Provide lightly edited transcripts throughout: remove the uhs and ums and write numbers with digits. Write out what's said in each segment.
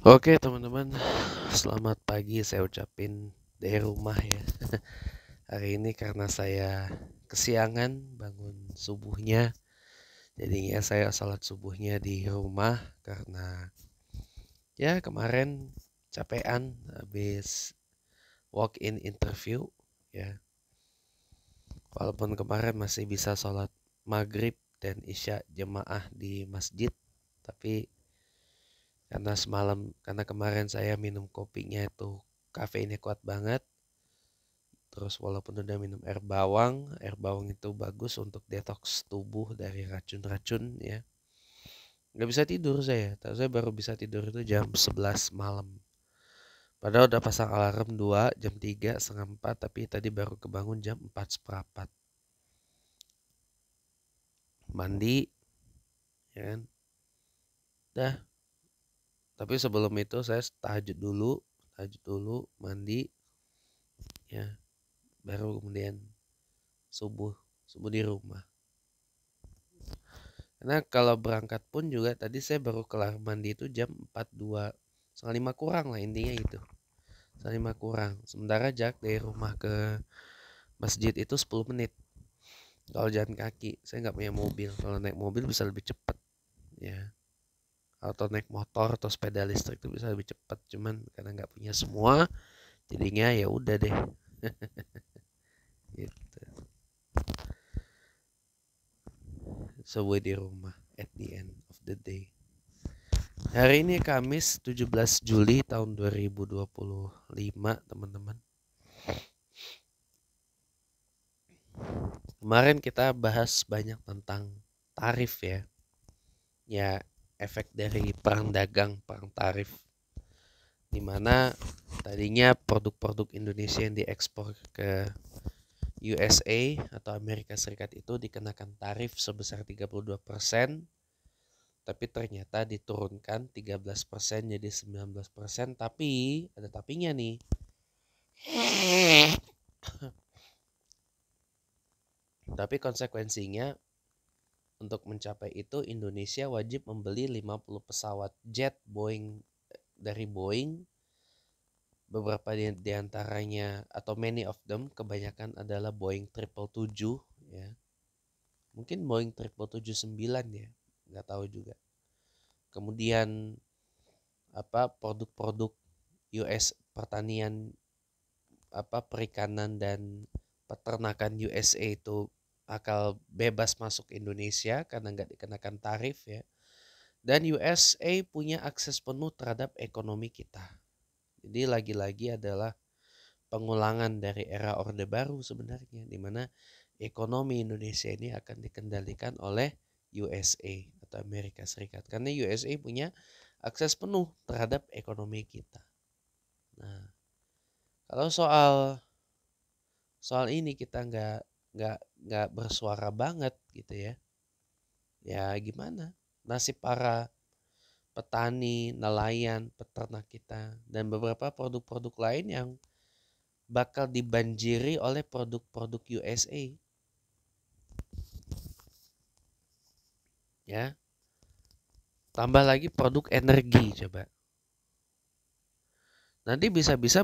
Oke teman-teman, selamat pagi saya ucapin dari rumah ya. Hari ini karena saya kesiangan bangun subuhnya, jadinya saya salat subuhnya di rumah karena ya kemarin capean habis walk-in interview ya. Walaupun kemarin masih bisa sholat maghrib dan isya jemaah di masjid, tapi karena kemarin saya minum kopinya itu kafeinnya kuat banget. Terus walaupun udah minum air bawang itu bagus untuk detoks tubuh dari racun-racun ya. Nggak bisa tidur saya baru bisa tidur itu jam 11 malam. Padahal udah pasang alarm 2, jam 3, setengah 4, tapi tadi baru kebangun jam 4 seperempat. Mandi, ya kan. Dah, tapi sebelum itu saya tahajud dulu, mandi, ya, baru kemudian subuh, subuh di rumah. Karena kalau berangkat pun juga tadi saya baru kelar mandi itu jam 42, setengah 5 kurang lah intinya itu. Setengah 5 kurang. Sementara jarak dari rumah ke masjid itu 10 menit. Kalau jalan kaki, saya nggak punya mobil. Kalau naik mobil bisa lebih cepat, ya. Atau naik motor atau sepeda listrik itu bisa lebih cepat. Cuman karena nggak punya semua, jadinya ya udah deh. Gitu. Sebuah di rumah at the end of the day. Hari ini Kamis 17 Juli tahun 2025 teman-teman. Kemarin kita bahas banyak tentang tarif ya. Ya, efek dari perang dagang, perang tarif. Dimana tadinya produk-produk Indonesia yang diekspor ke USA atau Amerika Serikat itu dikenakan tarif sebesar 32%, tapi ternyata diturunkan 13% jadi 19%, tapi ada tapinya nih. Tapi konsekuensinya untuk mencapai itu Indonesia wajib membeli 50 pesawat jet Boeing dari Boeing. Beberapa di antaranya atau many of them kebanyakan adalah Boeing 777 ya. Mungkin Boeing 777-9 ya, nggak tahu juga. Kemudian produk-produk US pertanian perikanan dan peternakan USA itu akal bebas masuk Indonesia karena nggak dikenakan tarif ya. Dan USA punya akses penuh terhadap ekonomi kita. Jadi lagi-lagi adalah pengulangan dari era Orde Baru sebenarnya, di mana ekonomi Indonesia ini akan dikendalikan oleh USA atau Amerika Serikat. Karena USA punya akses penuh terhadap ekonomi kita. Nah, kalau soal ini kita nggak bersuara banget gitu ya. Ya gimana? Nasib para petani, nelayan, peternak kita dan beberapa produk-produk lain yang bakal dibanjiri oleh produk-produk USA. Ya. Tambah lagi produk energi coba. Nanti bisa-bisa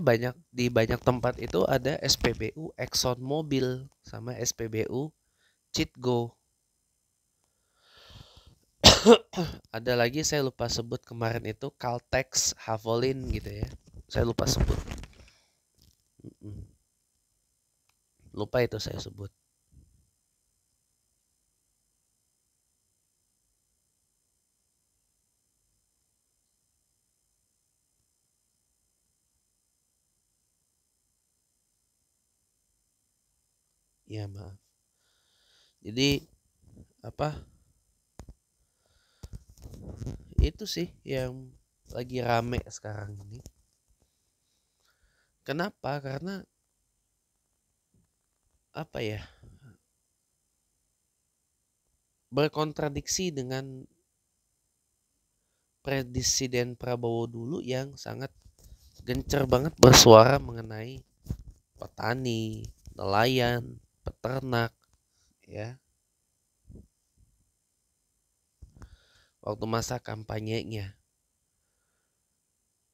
di banyak tempat itu ada SPBU Exxon Mobil sama SPBU Citgo. Ada lagi saya lupa sebut kemarin itu Caltex, Havolin gitu ya. Saya lupa sebut. Lupa itu saya sebut. Ya maaf. Jadi itu sih yang lagi rame sekarang ini. Kenapa? Karena berkontradiksi dengan Presiden Prabowo dulu yang sangat gencar banget bersuara mengenai petani, nelayan, peternak ya. Waktu masa kampanyenya.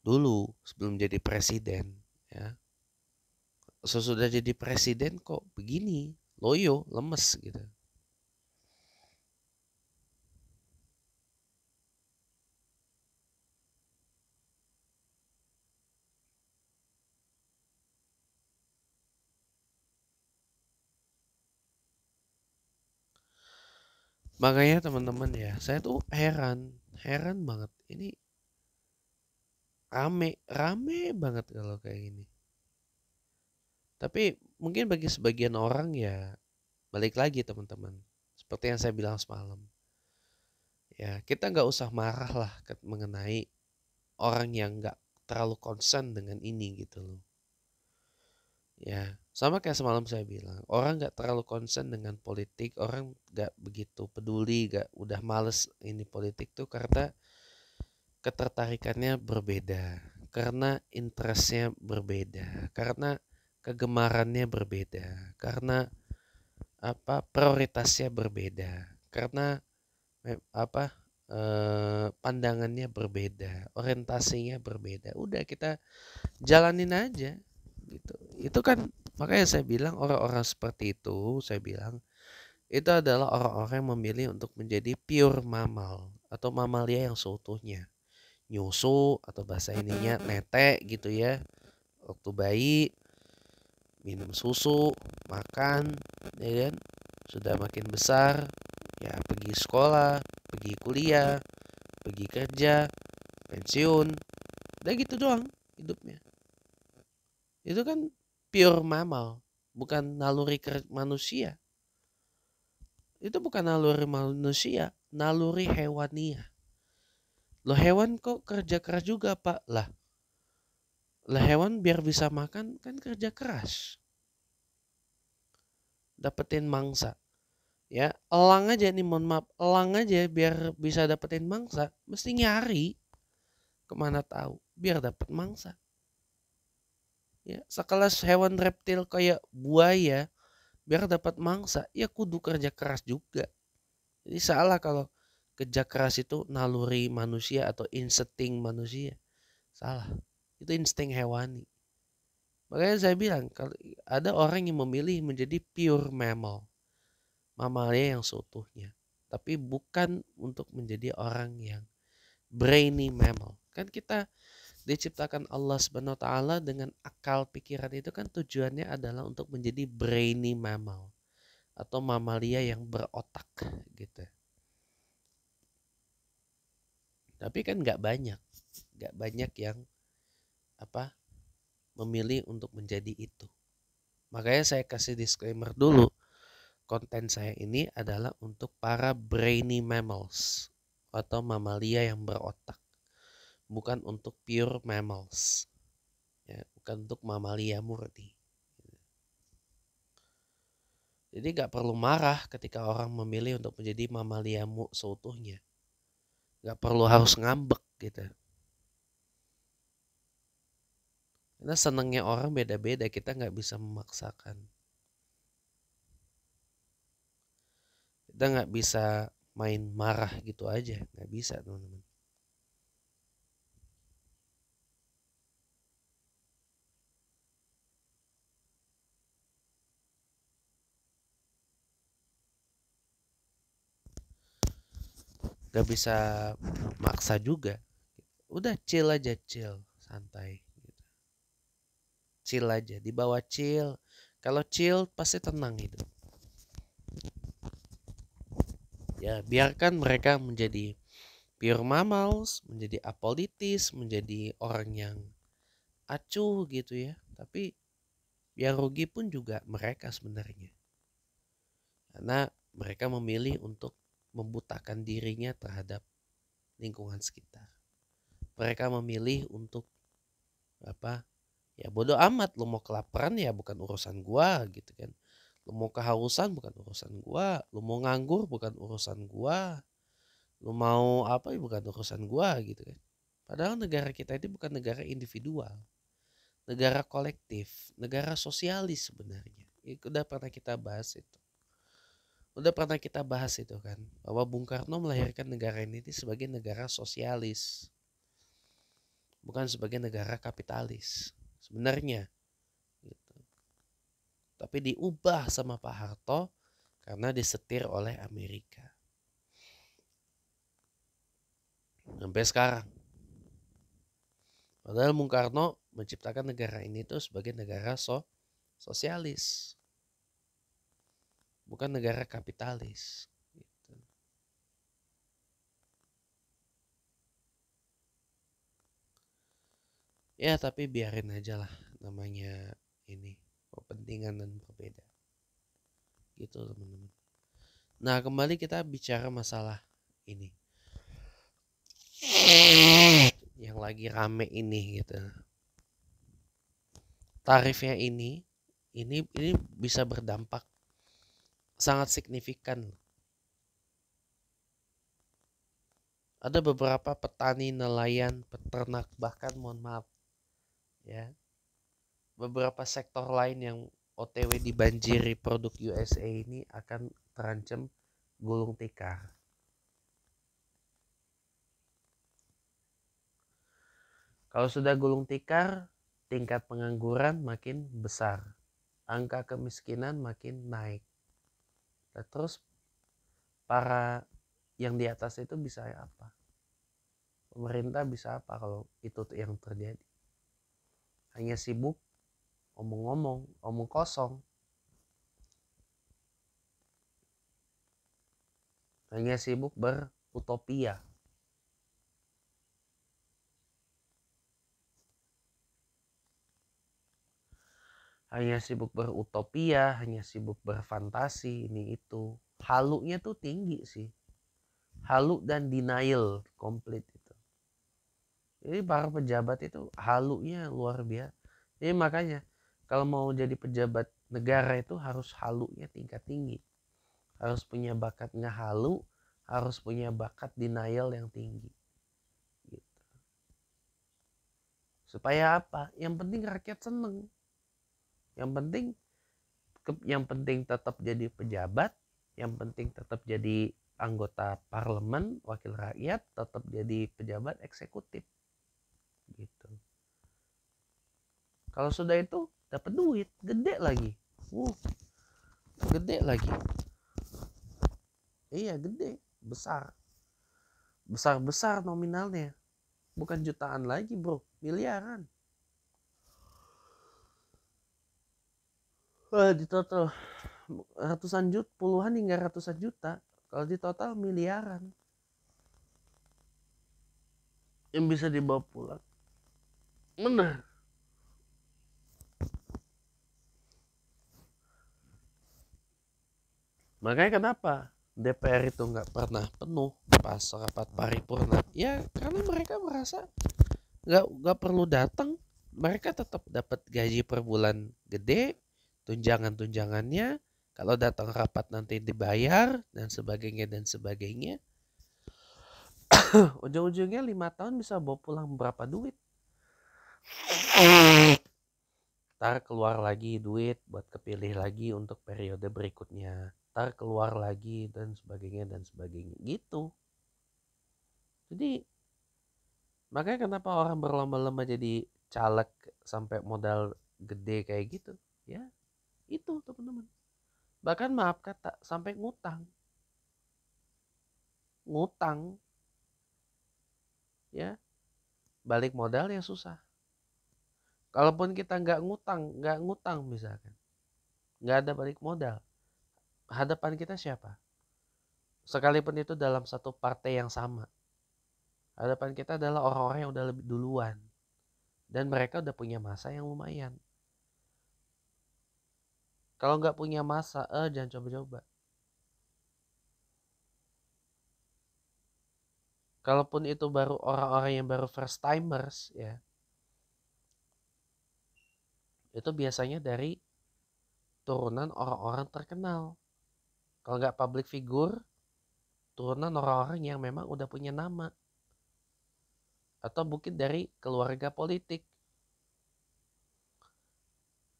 dulu sebelum jadi presiden, ya. Sesudah jadi presiden kok begini, loyo, lemes gitu. Makanya teman-teman ya, saya tuh heran banget. Ini rame banget kalau kayak gini. Tapi mungkin bagi sebagian orang ya, balik lagi teman-teman. Seperti yang saya bilang semalam. Ya, kita nggak usah marah lah mengenai orang yang nggak terlalu concern dengan ini gitu loh. Ya, sama kayak semalam saya bilang, orang nggak terlalu concern dengan politik, orang nggak begitu peduli, nggak udah males ini politik tuh karena ketertarikannya berbeda, karena interestnya berbeda, karena kegemarannya berbeda, karena prioritasnya berbeda, karena pandangannya berbeda, orientasinya berbeda. Udah kita jalanin aja gitu. Itu kan makanya saya bilang orang-orang seperti itu, saya bilang itu adalah orang-orang yang memilih untuk menjadi pure mammal atau mamalia yang seutuhnya. Nyusu atau bahasa ininya netek gitu ya. Waktu bayi minum susu, makan, ya kan? Sudah makin besar, ya pergi sekolah, pergi kuliah, pergi kerja, pensiun, udah gitu doang hidupnya. Itu kan pure mammal, bukan naluri manusia. Itu bukan naluri manusia, naluri hewania. Loh hewan kok kerja keras juga pak? Lah hewan biar bisa makan kan kerja keras. Dapetin mangsa. Ya, elang aja nih, mohon maaf, elang aja biar bisa dapetin mangsa, mesti nyari kemana tahu, biar dapet mangsa. Ya, sekelas hewan reptil kayak buaya, biar dapat mangsa, ya kudu kerja keras juga. Jadi salah kalau kerja keras itu naluri manusia atau insting manusia. Salah. Itu insting hewani. Makanya saya bilang, kalau ada orang yang memilih menjadi pure mammal. Mamalia yang seutuhnya. Tapi bukan untuk menjadi orang yang brainy mammal. Kan kita diciptakan Allah Subhanahu wa taala dengan akal pikiran itu kan tujuannya adalah untuk menjadi brainy mammal atau mamalia yang berotak gitu. Tapi kan nggak banyak yang memilih untuk menjadi itu. Makanya saya kasih disclaimer dulu. Konten saya ini adalah untuk para brainy mammals atau mamalia yang berotak. Bukan untuk pure mammals. Ya, bukan untuk mamalia murni. Jadi gak perlu marah ketika orang memilih untuk menjadi mamalia seutuhnya. Gak perlu harus ngambek gitu. Karena senangnya orang beda-beda, kita gak bisa memaksakan. Kita gak bisa main marah gitu aja, gak bisa teman-teman. Gak bisa maksa juga. Udah chill aja, santai. Chill aja, dibawa chill. Kalau chill pasti tenang hidup. Ya biarkan mereka menjadi pure mammals, menjadi apolitis, menjadi orang yang acuh gitu ya. Tapi yang rugi pun juga mereka sebenarnya. Karena mereka memilih untuk membutakan dirinya terhadap lingkungan sekitar. Mereka memilih untuk ya bodoh amat, lu mau kelaparan ya bukan urusan gua gitu kan. Lu mau kehausan bukan urusan gua, lu mau nganggur bukan urusan gua. Lu mau apa ya bukan urusan gua gitu kan. Padahal negara kita ini bukan negara individual. Negara kolektif, negara sosialis sebenarnya. Udah pernah kita bahas itu. Kan. Bahwa Bung Karno melahirkan negara ini sebagai negara sosialis. bukan sebagai negara kapitalis sebenarnya gitu. Tapi diubah sama Pak Harto karena disetir oleh Amerika sampai sekarang. Padahal Bung Karno menciptakan negara ini tuh sebagai negara sosialis, bukan negara kapitalis. Gitu. Ya tapi biarin aja lah, namanya ini kepentingan dan berbeda. Gitu teman-teman. Nah kembali kita bicara masalah ini. Yang lagi rame ini gitu. Tarifnya ini bisa berdampak sangat signifikan. Ada beberapa petani, nelayan, peternak, bahkan mohon maaf ya, beberapa sektor lain yang OTW dibanjiri produk USA ini akan terancam gulung tikar. Kalau sudah gulung tikar, tingkat pengangguran makin besar, angka kemiskinan makin naik. Nah, terus para yang di atas itu bisa apa? Pemerintah bisa apa kalau itu yang terjadi? Hanya sibuk omong kosong. Hanya sibuk berutopia. Hanya sibuk berutopia, hanya sibuk berfantasi, ini itu. Halunya tuh tinggi sih. Halu dan denial komplit itu. Jadi para pejabat itu halunya luar biasa. Jadi makanya kalau mau jadi pejabat negara itu harus halunya tingkat tinggi. Harus punya bakat ngehalu, harus punya bakat denial yang tinggi. Gitu. Supaya apa? Yang penting rakyat seneng. Yang penting tetap jadi pejabat, yang penting tetap jadi anggota parlemen, wakil rakyat, tetap jadi pejabat eksekutif. Gitu. Kalau sudah itu dapat duit, gede lagi. Gede lagi. Iya, gede, besar. Besar-besar nominalnya. Bukan jutaan lagi, bro, miliaran. Wah, di total ratusan juta, puluhan hingga ratusan juta. Kalau di total miliaran yang bisa dibawa pulang. Benar. Makanya kenapa DPR itu nggak pernah penuh pas rapat paripurna? Ya karena mereka merasa nggak perlu datang. Mereka tetap dapat gaji per bulan gede, tunjangannya. Kalau datang rapat nanti dibayar dan sebagainya dan sebagainya. Ujung-ujungnya 5 tahun bisa bawa pulang berapa duit? Ntar keluar lagi duit buat kepilih lagi untuk periode berikutnya. Ntar keluar lagi dan sebagainya gitu. Jadi makanya kenapa orang berlomba-lomba jadi caleg sampai modal gede kayak gitu? Ya, itu teman-teman. Bahkan maaf kata sampai ngutang. Ya, balik modal ya susah. Kalaupun kita nggak ngutang misalkan, nggak ada balik modal, hadapan kita siapa? Sekalipun itu dalam satu partai yang sama, hadapan kita adalah orang-orang yang udah lebih duluan. Dan mereka udah punya masa yang lumayan. Kalau nggak punya masa, jangan coba-coba. Kalaupun itu baru orang-orang yang baru first timers, ya, itu biasanya dari turunan orang-orang terkenal. Kalau nggak public figure, turunan orang-orang yang memang udah punya nama. Atau mungkin dari keluarga politik.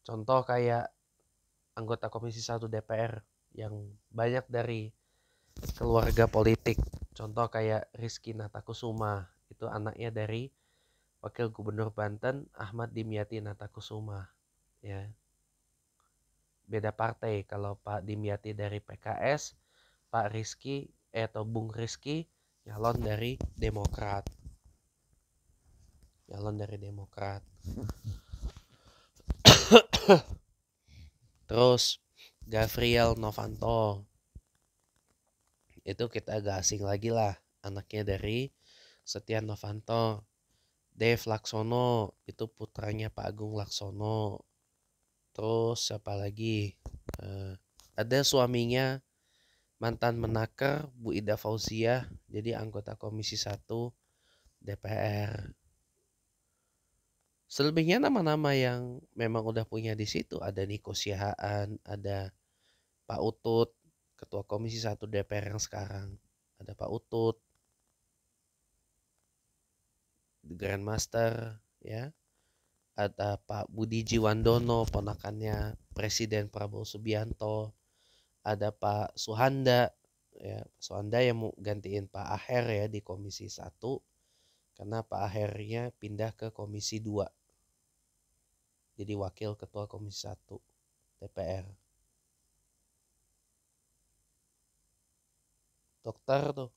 Contoh kayak anggota Komisi 1 DPR yang banyak dari keluarga politik. Contoh kayak Rizky Natakusuma, itu anaknya dari Wakil Gubernur Banten Ahmad Dimyati Natakusuma, ya. Beda partai, kalau Pak Dimyati dari PKS, Pak Rizky atau Bung Rizky nyalon dari Demokrat. Terus Gavriel Novanto, itu kita agak asing lagi lah, anaknya dari Setia Novanto. Dev Laksono, itu putranya Pak Agung Laksono. Terus siapa lagi? Ada suaminya mantan Menaker Bu Ida Fauziah, jadi anggota Komisi 1 DPR. Selebihnya nama-nama yang memang udah punya di situ. Ada Niko Siahaan, ada Pak Utut, Ketua Komisi 1 DPR yang sekarang. Ada Pak Utut, The Grandmaster, ya. Ada Pak Budi Jiwandono, ponakannya Presiden Prabowo Subianto. Ada Pak Suhanda, ya, Suhanda yang mau gantiin Pak Aher ya di Komisi 1, karena Pak Ahernya pindah ke Komisi 2. Jadi wakil ketua Komisi 1 DPR. Dokter tuh.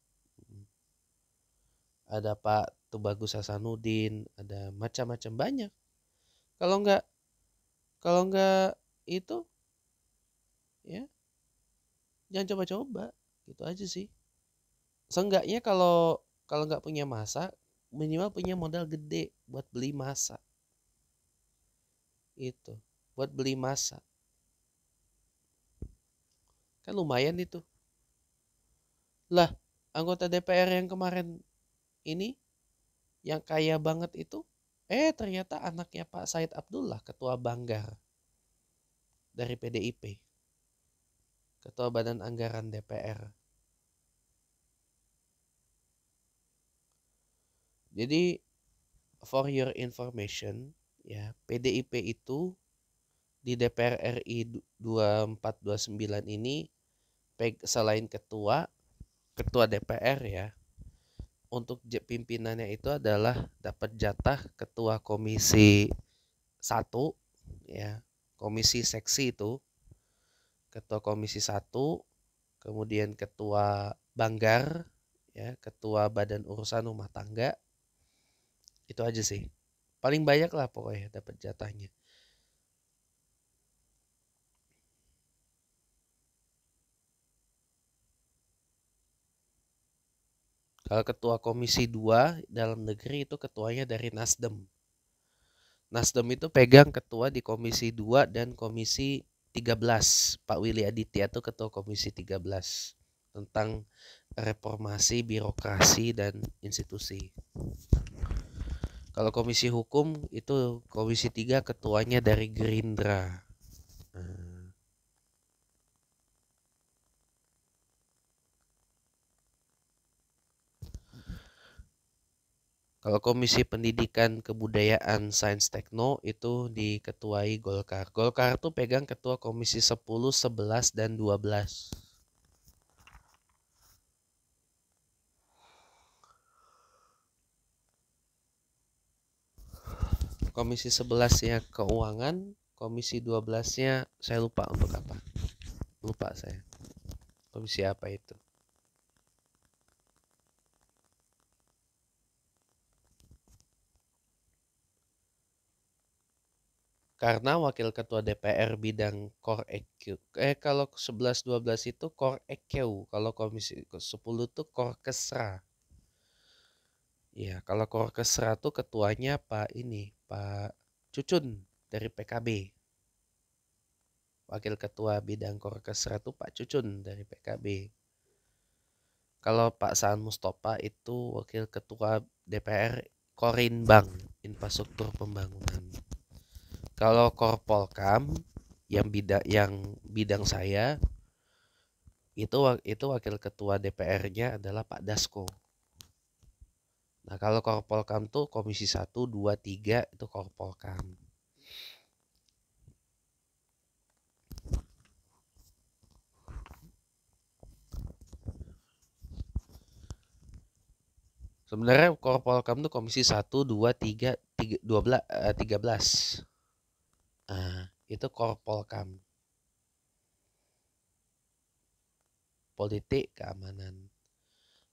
Ada Pak Tubagus Hasanuddin, ada macam-macam banyak. Kalau nggak itu ya jangan coba-coba. Gitu aja sih. Seenggaknya kalau nggak punya masa, minimal punya modal gede buat beli masa. Itu, buat beli masa. Kan lumayan itu. Lah, anggota DPR yang kemarin ini, yang kaya banget itu, ternyata anaknya Pak Said Abdullah, Ketua Banggar dari PDIP. Ketua Badan Anggaran DPR. Jadi, for your information, ya, PDIP itu di DPR RI 2429 ini, selain ketua DPR ya, untuk pimpinannya itu adalah dapat jatah ketua Komisi 1, ya, komisi seksi itu, ketua Komisi 1, kemudian ketua Banggar, ya, ketua Badan Urusan Rumah Tangga. Itu aja sih. Paling banyak lah pokoknya dapat jatahnya. Kalau ketua Komisi 2 dalam negeri itu ketuanya dari Nasdem. Nasdem itu pegang ketua di Komisi 2 dan Komisi 13. Pak Willy Aditya itu ketua Komisi 13 tentang reformasi birokrasi dan institusi. Kalau Komisi Hukum itu Komisi 3 ketuanya dari Gerindra. Kalau Komisi Pendidikan, Kebudayaan, Sains, Tekno itu diketuai Golkar. Golkar tuh pegang ketua Komisi 10, 11, dan 12. Komisi 11-nya Keuangan, Komisi 12-nya saya lupa untuk apa. Lupa saya. Komisi apa itu? Karena wakil ketua DPR bidang Core EQ. Kalau 11 12 itu Core EQ, kalau Komisi 10 itu Core Kesra. Ya, kalau Core Kesra tuh ketuanya Pak Cucun dari PKB. Wakil ketua bidang Core Kesra tuh Pak Cucun dari PKB. Kalau Pak Saan Mustafa itu wakil ketua DPR Korinbang, Infrastruktur Pembangunan. Kalau Korpolkam yang bidang saya itu wakil ketua DPR-nya adalah Pak Dasko. Nah, kalau Korpolkam tuh Komisi 1, 2, 3 itu Korpolkam. Sebenarnya Korpolkam tuh komisi 1, 2, 3, 12, 13. Itu Korpolkam. Politik keamanan.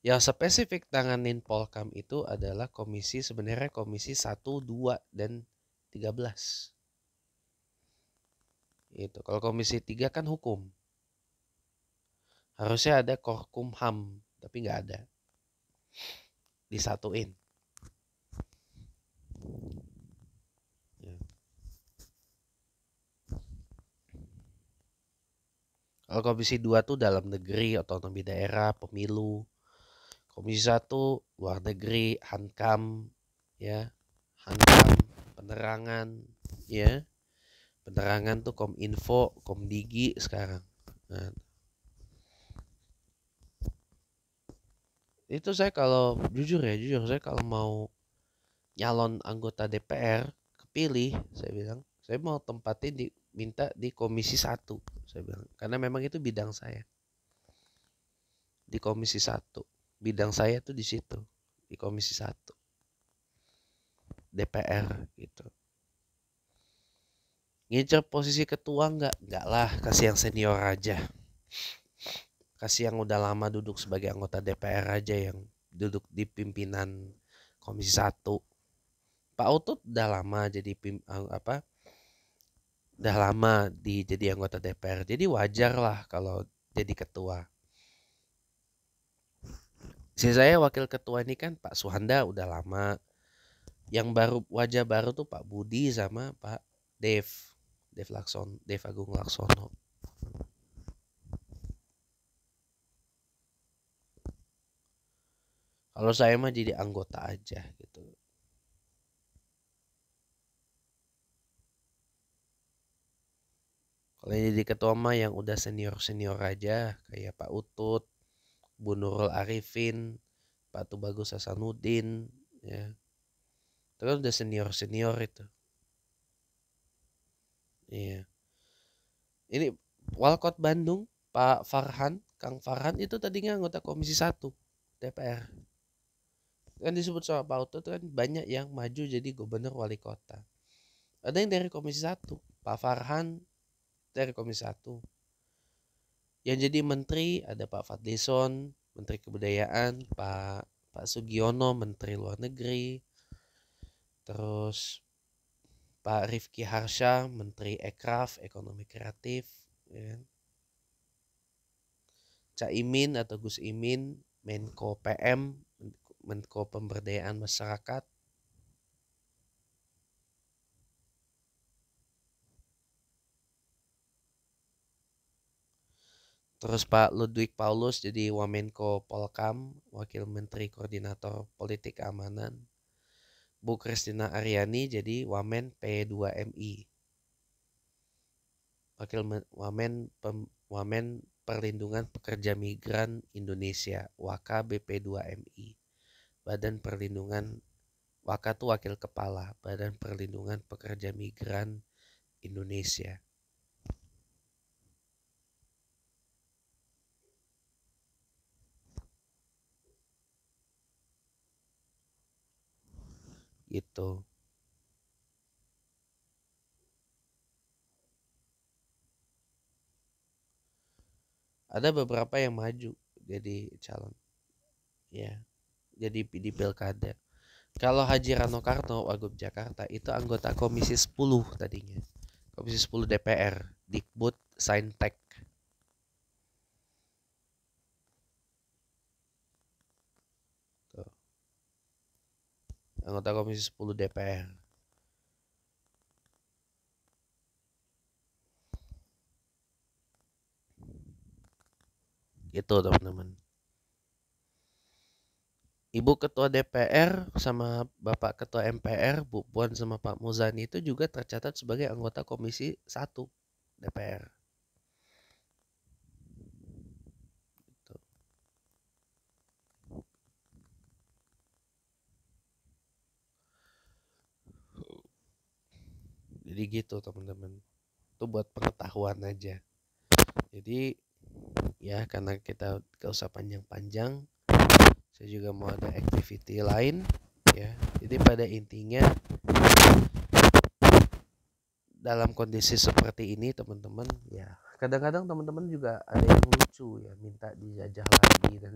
Yang spesifik tanganin Polkam itu adalah sebenarnya komisi 1, 2, dan 13. Itu. Kalau komisi 3 kan hukum. Harusnya ada Korkumham, tapi nggak ada. Disatuin. Ya. Kalau komisi 2 tuh dalam negeri, otonomi daerah, pemilu. Komisi 1 luar negeri, Hankam, ya. Hankam, penerangan, ya. Penerangan tuh Kominfo, Komdigi sekarang. Nah, itu saya kalau jujur saya kalau mau nyalon anggota DPR kepilih, saya bilang saya mau tempatin minta di komisi 1, saya bilang, karena memang itu bidang saya. Di komisi 1 bidang saya tuh di situ, di komisi 1 DPR gitu. Ngincer posisi ketua enggak lah, kasih yang senior aja. Kasih yang udah lama duduk sebagai anggota DPR aja, yang duduk di pimpinan komisi 1. Pak Utut udah lama jadi udah lama jadi anggota DPR. Jadi wajar lah kalau jadi ketua. Saya wakil ketua ini kan Pak Suhanda udah lama. Yang baru, wajah baru tuh Pak Budi sama Pak Dev Agung Laksono. Kalau saya mah jadi anggota aja gitu. Kalau jadi ketua mah yang udah senior aja, kayak Pak Utut, Bu Nurul Arifin, Pak Tubagus Hasanuddin, ya. Itu kan udah senior itu. Iya. Ini Walkot Bandung, Pak Farhan, Kang Farhan itu tadinya anggota komisi 1 DPR. Kan disebut sama Pak Utut kan banyak yang maju jadi gubernur wali kota. Ada yang dari komisi 1, Pak Farhan dari komisi 1. Yang jadi menteri ada Pak Fadlison, Menteri Kebudayaan, Pak Sugiono, Menteri Luar Negeri. Terus Pak Rifki Harsha, Menteri Ekraf, Ekonomi Kreatif, ya. Caimin atau Gus Imin, Menko PM, Menko Pemberdayaan Masyarakat. Terus Pak Ludwig Paulus jadi Wamenko Polkam, Wakil Menteri Koordinator Politik Keamanan. Bu Kristina Aryani jadi Wamen P2MI. Wamen Perlindungan Pekerja Migran Indonesia, Waka BP2MI. Badan Perlindungan, Waka tuh wakil kepala Badan Perlindungan Pekerja Migran Indonesia. Gitu. Ada beberapa yang maju jadi calon, ya, jadi di pilkada. Kalau Haji Rano Karno, Wagub Jakarta, itu anggota komisi 10 tadinya, komisi 10 DPR, Dikbud Saintek. Tuh. Anggota komisi 10 DPR. Itu teman-teman. Ibu Ketua DPR sama Bapak Ketua MPR, Bu Puan sama Pak Muzani itu juga tercatat sebagai anggota Komisi 1 DPR. Gitu. Jadi gitu teman-teman. Itu buat pengetahuan aja. Jadi ya karena kita gak usah panjang-panjang, Saya juga mau ada activity lain ya. Jadi pada intinya dalam kondisi seperti ini teman-teman ya, kadang-kadang teman-teman juga ada yang lucu ya, minta dijajah lagi dan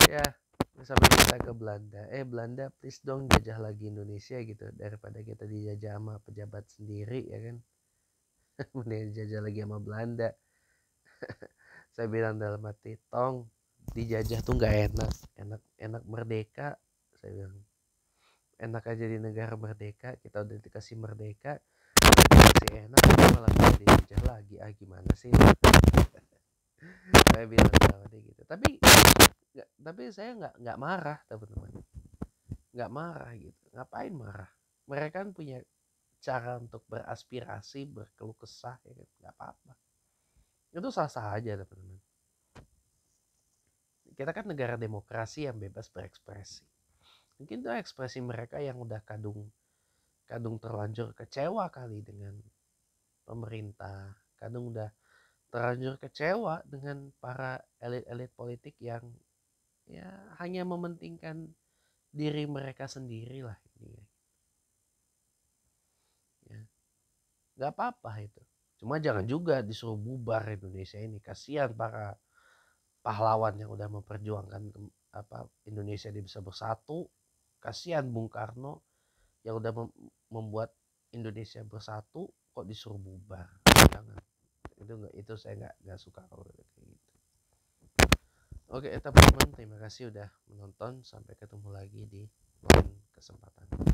ya sampai minta ke Belanda, Belanda please dong jajah lagi Indonesia gitu, daripada kita dijajah sama pejabat sendiri ya kan. Mending dijajah lagi sama Belanda. Saya bilang dalam hati, tong dijajah tuh nggak enak, enak merdeka. Saya bilang enak aja di negara merdeka, kita udah dikasih merdeka, dikasih enak, malah bisa dijajah lagi. Gimana sih? Saya bilang sama dia gitu. Tapi saya nggak marah teman-teman, nggak marah gitu. Ngapain marah? Mereka kan punya cara untuk beraspirasi, berkeluh kesah ya kan, nggak apa-apa. Itu sah-sah aja teman-teman. Kita kan negara demokrasi yang bebas berekspresi. Mungkin itu ekspresi mereka yang udah kadung terlanjur kecewa kali dengan pemerintah, kadung udah terlanjur kecewa dengan para elit-elit politik yang ya hanya mementingkan diri mereka sendiri lah ini ya. Nggak apa-apa itu, cuma jangan juga disuruh bubar Indonesia ini. Kasihan para pahlawan yang udah memperjuangkan Indonesia dia bisa bersatu. Kasihan Bung Karno yang udah membuat Indonesia bersatu, kok disuruh bubar. Jangan, itu saya nggak suka kalau kayak gitu. Oke teman-teman, terima kasih udah menonton, sampai ketemu lagi di lain kesempatan.